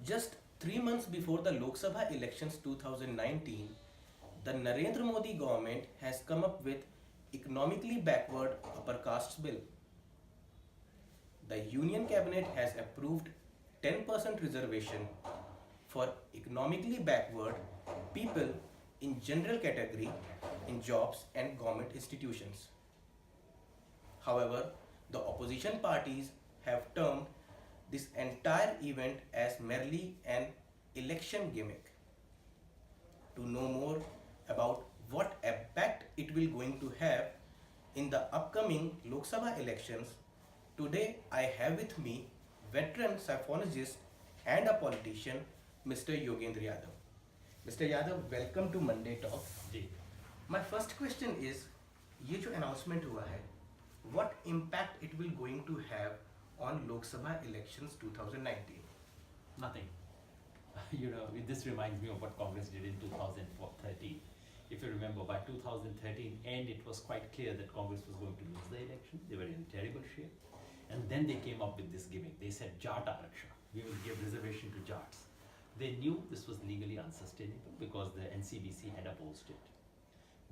Just 3 months before the Lok Sabha elections 2019, the Narendra Modi government has come up with economically backward upper castes bill. The Union Cabinet has approved 10% reservation for economically backward people in general category in jobs and government institutions. However, the opposition parties have termed this entire event as merely an election gimmick. To know more about what impact it will going to have in the upcoming Lok Sabha elections, today I have with me veteran psephologist and a politician, Mr. Yogendra Yadav. Mr. Yadav, welcome to Monday Talk. Ji My first question is, ये जो announcement हुआ है, what impact it will going to have on Lok Sabha elections 2019? nothing. This reminds me of what Congress did in 2013. If you remember, by 2013 end, it was quite clear that Congress was going to lose the election. They were in terrible shape. And then they came up with this gimmick. They said, Jat Araksha, we will give reservation to Jats. They knew this was legally unsustainable because the NCBC had opposed it.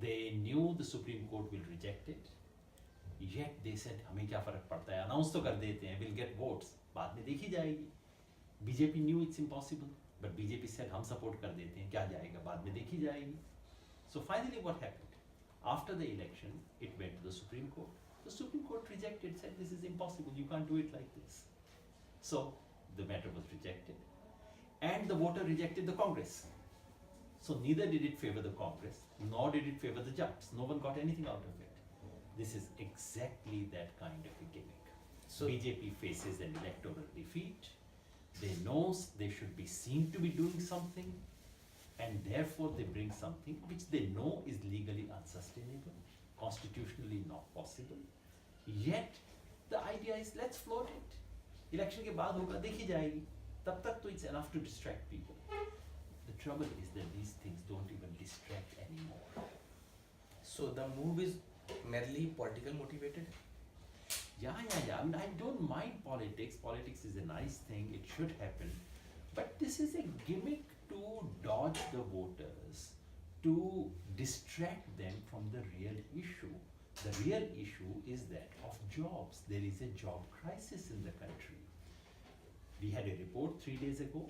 They knew the Supreme Court will reject it. Yet they said, हमें क्या फर्क पड़ता है, announce तो कर देते हैं, we'll get votes, बाद में देखी जाएगी. BJP knew it's impossible, but BJP said हम support कर देते हैं, क्या जाएगा, बाद में देखी जाएगी. So finally what happened? After the election, it went to the Supreme Court. The Supreme Court rejected, said this is impossible, you can't do it like this. So the matter was rejected. And the voter rejected the Congress. So neither did it favor the Congress, nor did it favor the Jats. No one got anything out of it. This is exactly that kind of a gimmick. So BJP faces an electoral defeat. They know they should be seen to be doing something, and therefore they bring something which they know is legally unsustainable, constitutionally not possible. Yet the idea is let's float it. Election के बाद होगा देखी जाएगी. तब तक तो it's enough to distract people. The trouble is that these things don't even distract anymore. So the move is merely political motivated? Yeah. I mean, I don't mind politics. Politics is a nice thing. It should happen. But this is a gimmick to dodge the voters, to distract them from the real issue. The real issue is that of jobs. There is a job crisis in the country. We had a report 3 days ago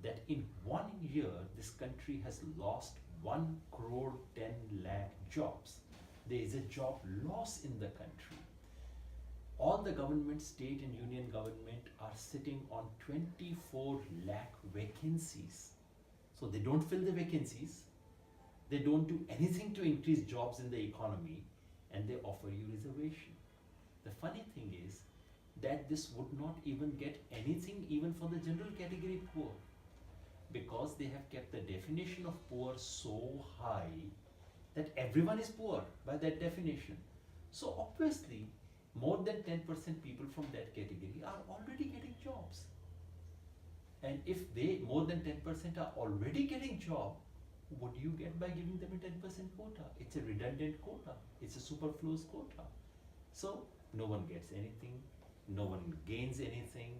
that in 1 year, this country has lost 1 crore 10 lakh jobs. There is a job loss in the country. All the government, state and union government are sitting on 24 lakh vacancies. So they don't fill the vacancies. They don't do anything to increase jobs in the economy, and they offer you reservation. The funny thing is that this would not even get anything even for the general category poor, because they have kept the definition of poor so high that everyone is poor by that definition. So obviously, more than 10% people from that category are already getting jobs. And if they, more than 10% are already getting job, what do you get by giving them a 10% quota? It's a redundant quota. It's a superfluous quota. So no one gets anything. No one gains anything.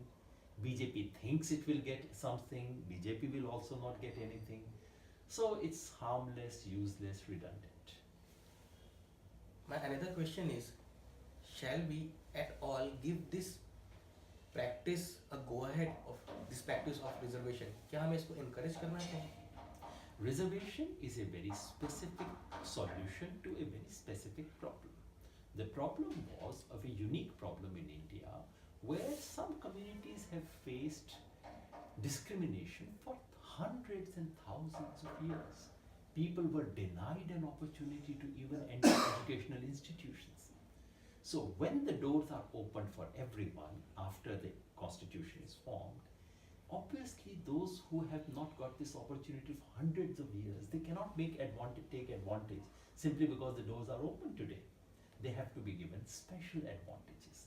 BJP thinks it will get something. BJP will also not get anything. So it's harmless, useless, redundant. My another question is, shall we at all give this practice a go ahead of this practice of reservation? क्या हमें इसको encourage करना चाहिए? Reservation is a very specific solution to a very specific problem. The problem was of a unique problem in India where some communities have faced discrimination for hundreds and thousands of years. People were denied an opportunity to even enter educational institutions. So when the doors are opened for everyone after the constitution is formed, obviously those who have not got this opportunity for hundreds of years, they cannot take advantage simply because the doors are open today. They have to be given special advantages.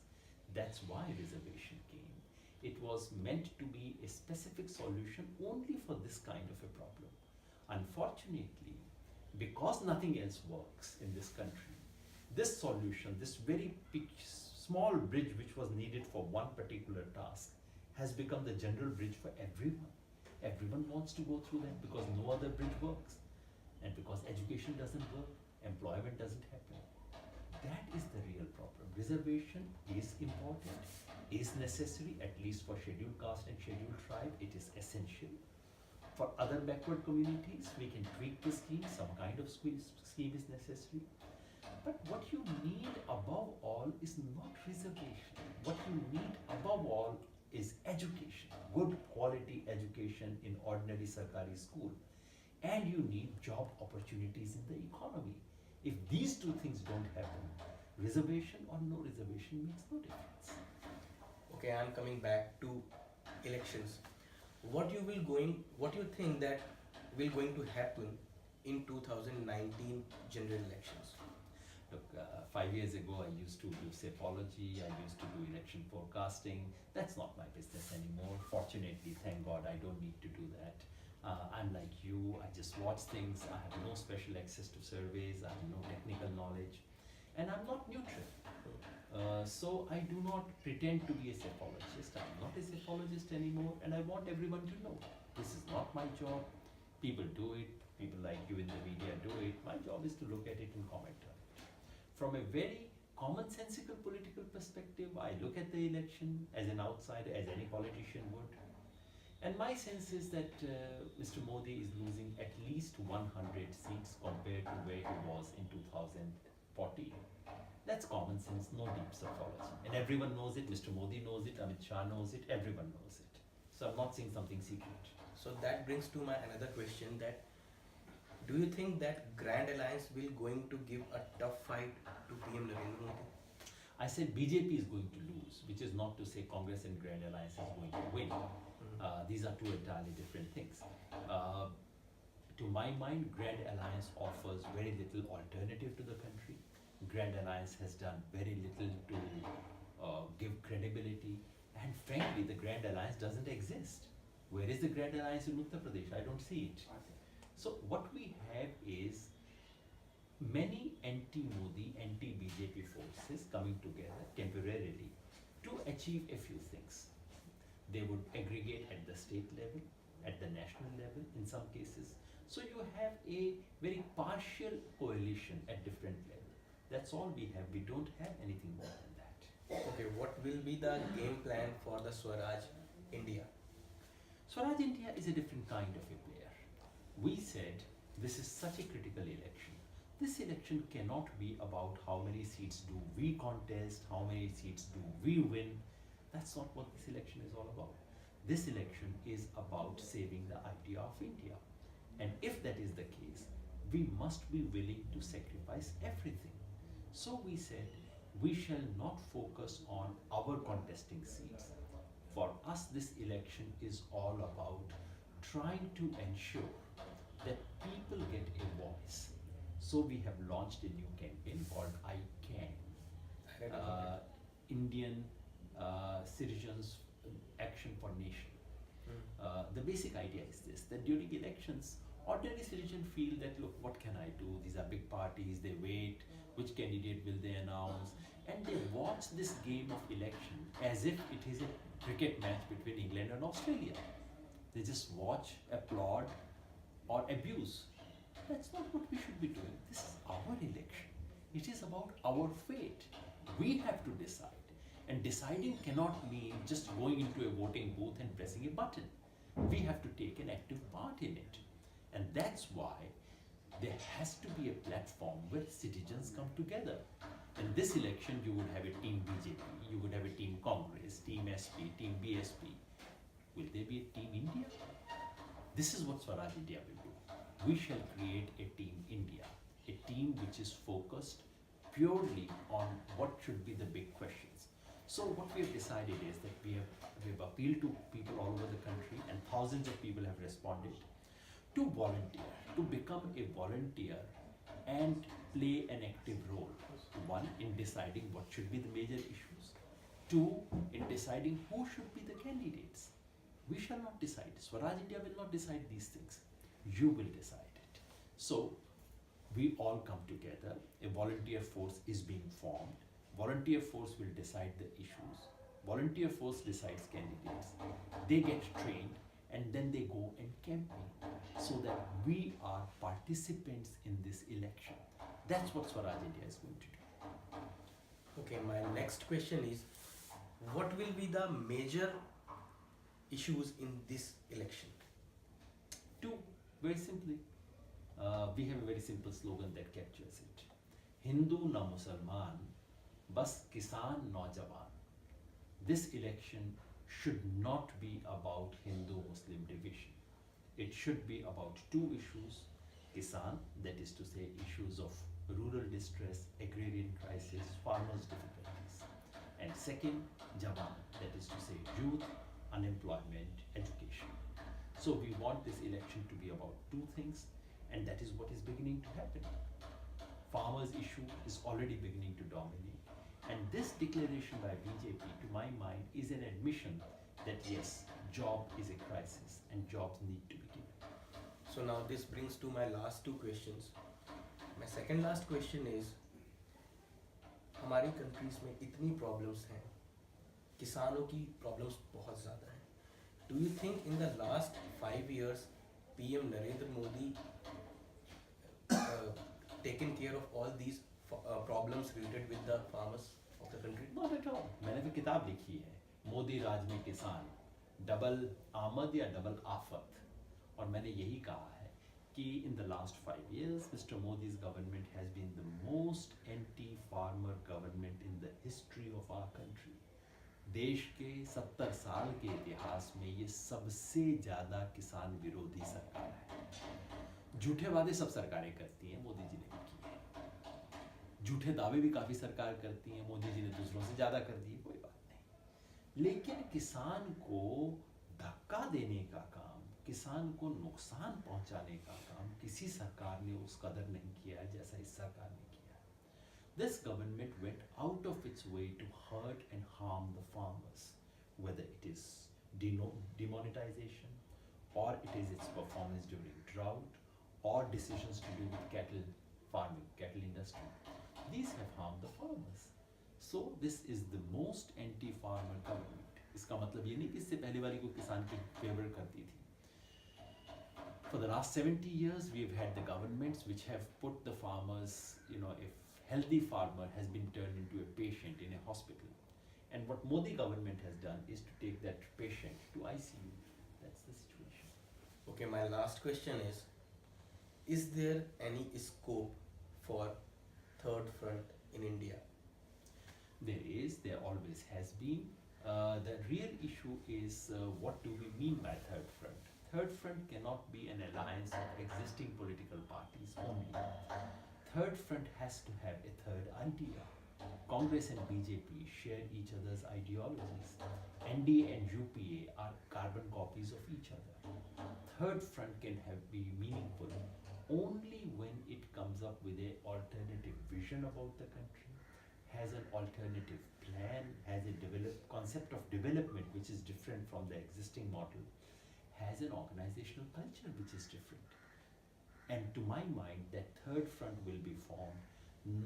That's why reservation came. It was meant to be a specific solution only for this kind of a problem. Unfortunately, because nothing else works in this country, this solution, this very small bridge which was needed for one particular task, has become the general bridge for everyone. Everyone wants to go through that because no other bridge works. And because education doesn't work, employment doesn't happen. That is the real problem. Reservation is important, is necessary, at least for scheduled caste and scheduled tribe, it is essential. For other backward communities, we can tweak the scheme, some kind of scheme is necessary. But what you need above all is not reservation. What you need above all is education, good quality education in ordinary Sarkari school. And you need job opportunities in the economy. If these two things don't happen, reservation or no reservation makes no difference. Okay, I'm coming back to elections. What you think that will going to happen in 2019 general elections? Look, 5 years ago I used to do psephology, I used to do election forecasting. That's not my business anymore. Fortunately, thank God, I don't need to do that. I'm like you, I just watch things, I have no special access to surveys, I have no technical knowledge, and I'm not neutral. So I do not pretend to be a psephologist. I'm not a psephologist anymore, and I want everyone to know this is not my job. People do it, people like you in the media do it. My job is to look at it and comment on it. From a very commonsensical political perspective, I look at the election as an outsider, as any politician would. And my sense is that Mr. Modi is losing at least 100 seats compared to where he was in 2014. That's common sense, no deep psychology. And everyone knows it, Mr. Modi knows it, Amit Shah knows it, everyone knows it. So I'm not saying something secret. So that brings to my another question, that do you think that Grand Alliance will going to give a tough fight to PM Narendra Modi? I said BJP is going to lose, which is not to say Congress and Grand Alliance is going to win. These are two entirely different things. To my mind, Grand Alliance offers very little alternative to the country. Grand Alliance has done very little to give credibility, and frankly, the Grand Alliance doesn't exist. Where is the Grand Alliance in Uttar Pradesh? I don't see it. So what we have is many anti-Modi, anti-BJP forces coming together temporarily to achieve a few things. They would aggregate at the state level, at the national level in some cases. So you have a very partial coalition at different levels. That's all we have. We don't have anything more than that. Okay, what will be the game plan for the Swaraj India? Swaraj India is a different kind of a player. We said this is such a critical election. This election cannot be about how many seats do we contest, how many seats do we win. That's not what this election is all about. This election is about saving the idea of India. And if that is the case, we must be willing to sacrifice everything. So we said, we shall not focus on our contesting seats. For us, this election is all about trying to ensure that people get a voice. So we have launched a new campaign called I Can, Indian Citizens Action for Nation. The basic idea is this, that during elections, ordinary citizens feel that, look, what can I do? These are big parties, they wait, which candidate will they announce? And they watch this game of election as if it is a cricket match between England and Australia. They just watch, applaud, or abuse. That's not what we should be doing. This is our election. It is about our fate. We have to decide. And deciding cannot mean just going into a voting booth and pressing a button. We have to take an active part in it. And that's why there has to be a platform where citizens come together. In this election, you would have a team BJP, you would have a team Congress, team SP, team BSP. Will there be a team India? This is what Swaraj India will do. We shall create a team India, a team which is focused purely on what should be the big questions. So what we have decided is that we have appealed to people all over the country, and thousands of people have responded, to volunteer, to become a volunteer and play an active role. One, in deciding what should be the major issues. Two, in deciding who should be the candidates. We shall not decide. Swaraj India will not decide these things. You will decide it. So, we all come together. A volunteer force is being formed. Volunteer force will decide the issues. Volunteer force decides candidates. They get trained, and then they go and campaign so that we are participants in this election. That's what Swaraj India is going to do. Okay, my next question is, what will be the major issues in this election? Two, very simply, we have a very simple slogan that captures it. Hindu na Musalman, bas kisan naujawan. This election should not be about Hindu-Muslim division. It should be about two issues: kisan, that is to say issues of rural distress, agrarian crisis, farmers' difficulties, and second, jawan, that is to say youth, unemployment, education. So we want this election to be about two things, and that is what is beginning to happen. Farmers' issue is already beginning to dominate, and this declaration by BJP, to my mind, is an admission that yes, job is a crisis and jobs need to be given. So now this brings to my last two questions. My second last question is, हमारी countries में इतनी problems हैं, किसानों की problems बहुत ज़्यादा हैं. Do you think in the last 5 years PM Narendra Modi taken care of all these problems related with the farmers of the country? Not at all. मैंने तो किताब लिखी है, मोदी राज में किसान, डबल आमद या डबल आफत, और मैंने यही कहा है कि in the last 5 years, Mr. Modi's government has been the most anti-farmer government in the history of our country. देश के 70 साल के इतिहास में ये सबसे ज़्यादा किसान विरोधी सरकार है. झूठे वादे सब सरकारें करती हैं, मोदी जी ने भी किए हैं. झूठे दावे भी काफ़ी सरकार करती हैं, मोदी जी ने दूसरों से ज़्यादा कर दिए, कोई बात नहीं. लेकिन किसान को धक्का देने का काम, किसान को नुकसान पहुंचाने का काम किसी सरकार ने उस कदर नहीं किया है जैसा इस सरकार ने किया. This government went out of its way to hurt and harm the farmers, whether it is demonetization, or it is its performance during drought, or decisions to do with cattle farming, cattle industry. These have harmed the farmers. So this is the most anti-farmer government. इसका मतलब ये नहीं कि इससे पहले वाली को किसान की फेवर करती थी. For the last 70 years, we've had the governments which have put the farmers, if healthy farmer has been turned into a patient in a hospital. And what Modi government has done is to take that patient to ICU. That's the situation. Okay, my last question is there any scope for third front in India? There is, there always has been. The real issue is what do we mean by third front? Third front cannot be an alliance of existing political parties only. Third front has to have a third idea. Congress and BJP share each other's ideologies. NDA and UPA are carbon copies of each other. Third front can be meaningful only when it comes up with an alternative vision about the country, has an alternative plan, has a concept of development which is different from the existing model, has an organizational culture which is different. And to my mind, that third front will be formed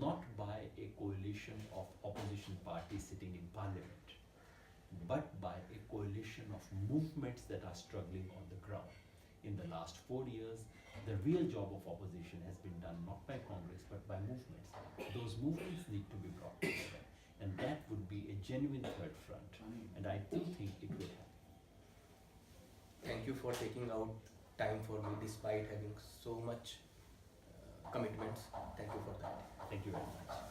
not by a coalition of opposition parties sitting in parliament, but by a coalition of movements that are struggling on the ground. In the last 4 years, the real job of opposition has been done not by Congress but by movements. Those movements need to be brought together, and that would be a genuine third front, and I do think it will happen. Thank you for taking out time for me despite having so much commitments. Thank you for that. Thank you very much.